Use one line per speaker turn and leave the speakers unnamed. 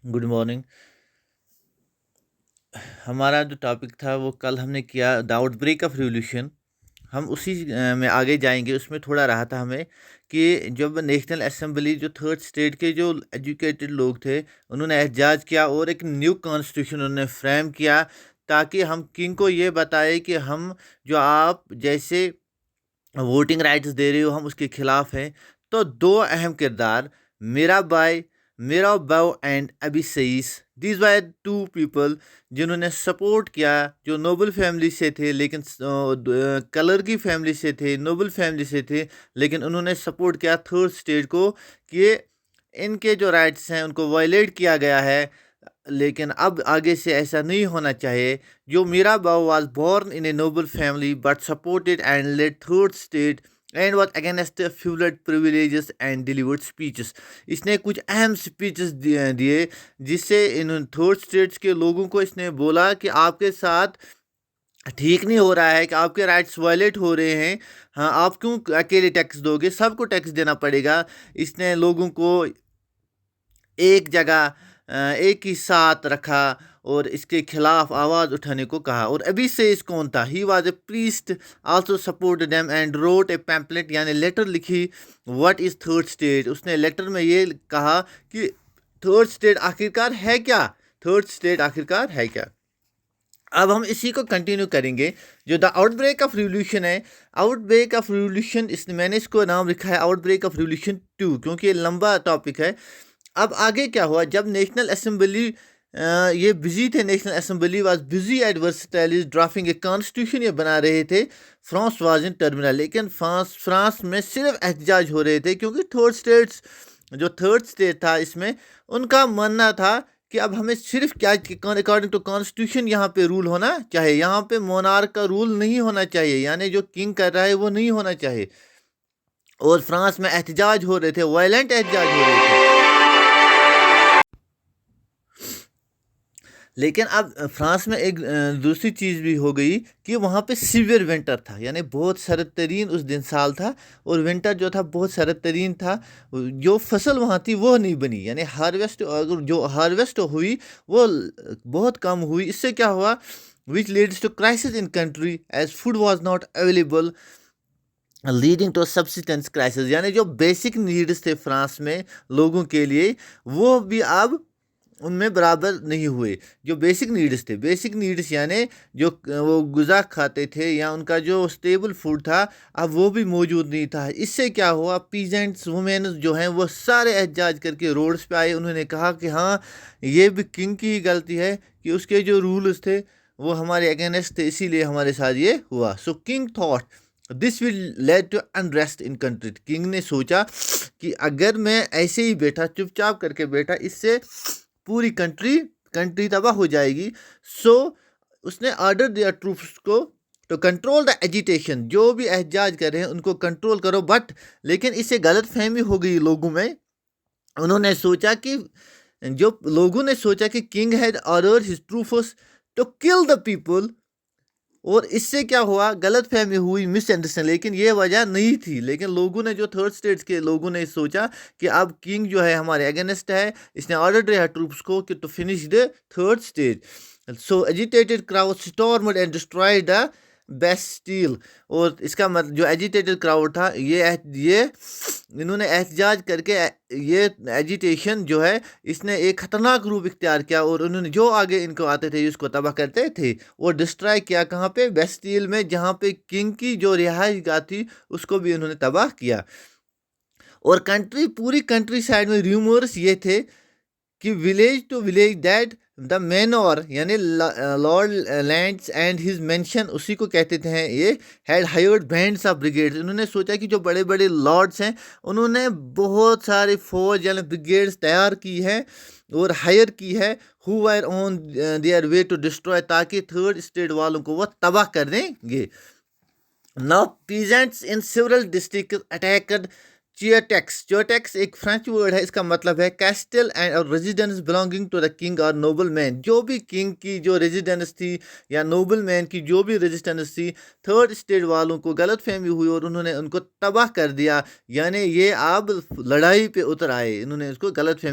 Good morning. हमारा जो topic था वो कल हमने किया द आउटब्रेक ऑफ रिवॉल्यूशन। हम उसी में आगे जाएंगे। उसमें थोड़ा रहा था हमें कि जब नेशनल असेंबली जो थर्ड स्टेट के जो एजुकेटेड लोग थे उन्होंने एहतजाज किया और एक न्यू कॉन्स्टिट्यूशन उन्होंने फ्रेम किया ताकि हम किंग को ये बताए कि हम जो आप जैसे वोटिंग राइट्स दे रहे हो हम उसके खिलाफ हैं। तो दो अहम किरदार मेरा बाव एंड अभी Sai's, these were to people जिन्होंने सपोर्ट किया, जो नोबल फैमिली से थे लेकिन कलर की फैमिली से थे, नोबल फैमिली से थे, लेकिन उन्होंने सपोर्ट किया थर्ड स्टेट को कि इनके जो राइट्स हैं उनको वायलेट किया गया है। लेकिन अब आगे से ऐसा नहीं होना चाहिए। जो Mirabeau was born in a noble family but supported and led third state and was against फ्यूलेड प्रिविलेजेस एंड डिलीवर्ड स्पीचेस। इसने कुछ अहम स्पीचेस दिए जिससे इन थर्ड स्टेट्स के लोगों को इसने बोला कि आपके साथ ठीक नहीं हो रहा है, कि आपके राइट्स वायलेट हो रहे हैं। हाँ, आप क्यों अकेले टैक्स दोगे, सबको टैक्स देना पड़ेगा। इसने लोगों को एक जगह एक ही साथ रखा और इसके खिलाफ आवाज़ उठाने को कहा। और अभी से इस कौन था, he was a priest, also support them and wrote a pamphlet, यानी लेटर लिखी, व्हाट इज़ थर्ड स्टेट। उसने लेटर में ये कहा कि थर्ड स्टेट आखिरकार है क्या, थर्ड स्टेट आखिरकार है क्या। अब हम इसी को कंटिन्यू करेंगे। जो द आउटब्रेक ऑफ रिवॉल्यूशन है, आउटब्रेक ऑफ रिवॉल्यूशन, मैंने इसको नाम लिखा है आउटब्रेक ऑफ रिवॉल्यूशन 2 क्योंकि ये लंबा टॉपिक है। अब आगे क्या हुआ, जब नेशनल असेंबली ये बिजी थे, national assembly was busy at Versailles drafting a constitution, ये बना रहे थे। फ्रांस वाज इन टर्मिनल, लेकिन फ्रांस में सिर्फ एहतजाज हो रहे थे क्योंकि थर्ड स्टेट था इसमें उनका मानना था कि अब हमें सिर्फ क्या अकॉर्डिंग टू कॉन्स्टिट्यूशन यहाँ पे रूल होना चाहिए, यहाँ पे मोनार्क का रूल नहीं होना चाहिए, यानी जो किंग कर रहा है वो नहीं होना चाहिए। और फ्रांस में एहतजाज हो रहे थे, वायलेंट एहतजाज हो रहे थे। लेकिन अब फ्रांस में एक दूसरी चीज़ भी हो गई कि वहाँ पे सीवियर विंटर था, यानी बहुत सर्द तरीन उस दिन साल था, और विंटर जो था बहुत सर्द तरीन था। जो फसल वहाँ थी वो नहीं बनी, यानी हार्वेस्ट, अगर जो हार्वेस्ट हुई वो बहुत कम हुई। इससे क्या हुआ, which leads to crisis in country as food was not available, leading to subsistence crisis, यानी जो बेसिक नीड्स थे फ्रांस में लोगों के लिए वो भी अब उनमें बराबर नहीं हुए। जो बेसिक नीड्स थे, बेसिक नीड्स यानी जो वो गुज़ा खाते थे या उनका जो स्टेबल फूड था, अब वो भी मौजूद नहीं था। इससे क्या हुआ, पीजेंट्स वुमेन जो हैं वो सारे एहतजाज करके रोड्स पे आए। उन्होंने कहा कि हाँ, ये भी किंग की ही गलती है कि उसके जो रूल्स थे वो हमारे अगेंस्ट थे, इसीलिए हमारे साथ ये हुआ। So king thought this will lead to unrest in country. King ने सोचा कि अगर मैं ऐसे ही बैठा, चुपचाप करके बैठा, इससे पूरी कंट्री तबाह हो जाएगी। सो उसने ऑर्डर दिया ट्रूप्स को तो कंट्रोल द एजिटेशन, जो भी एहतजाज कर रहे हैं उनको कंट्रोल करो। बट लेकिन इससे गलत फहमी हो गई लोगों में। उन्होंने सोचा कि जो लोगों ने सोचा कि king had ordered his troops to kill the people, और इससे क्या हुआ, गलत फहमी हुई, मिसअंडरस्टैंड। लेकिन ये वजह नहीं थी, लेकिन लोगों ने, जो थर्ड स्टेट्स के लोगों ने सोचा कि अब किंग जो है हमारे अगेंस्ट है, इसने ऑर्डर दिया ट्रूप्स को कि to finish the third state. So agitated crowd stormed and destroyed the Bastille. और इसका मतलब जो एजिटेटेड क्राउड था, ये इन्होंने एहतजाज करके ये एजिटेशन जो है इसने एक ख़तरनाक रूप इख्तियार किया, और उन्होंने जो आगे इनको आते थे उसको तबाह करते थे और डिस्ट्रॉय किया। कहाँ पे, बेस्टिल में, जहाँ पे किंग की जो रिहाइश गाह थी उसको भी उन्होंने तबाह किया। और पूरी कंट्री साइड में र्यूमर्स ये थे कि village to village that the manor, यानी lord lands and his mansion, उसी को कहते थे ये, had hired bands of brigades. उन्होंने सोचा कि जो बड़े बड़े लॉर्ड्स हैं उन्होंने बहुत सारे फौज यानी ब्रिगेड्स तैयार की है और हायर की है, who were on their way to destroy, ताकि थर्ड स्टेट वालों को वो तबाह कर देंगे। Now peasants in several district attacked chateaux एक फ्रेंच वर्ड है, इसका मतलब है कैस्टल एंड और residence belonging to the king और नोबल मैन। जो भी किंग की जो रेजिडेंस थी या नोबल मैन की जो भी रेजिडेंस थी, थर्ड स्टेट वालों को गलत फहमी हुई और उन्होंने उनको तबाह कर दिया, यानी ये अब लड़ाई पे उतर आए, इन्होंने उसको गलत फहमी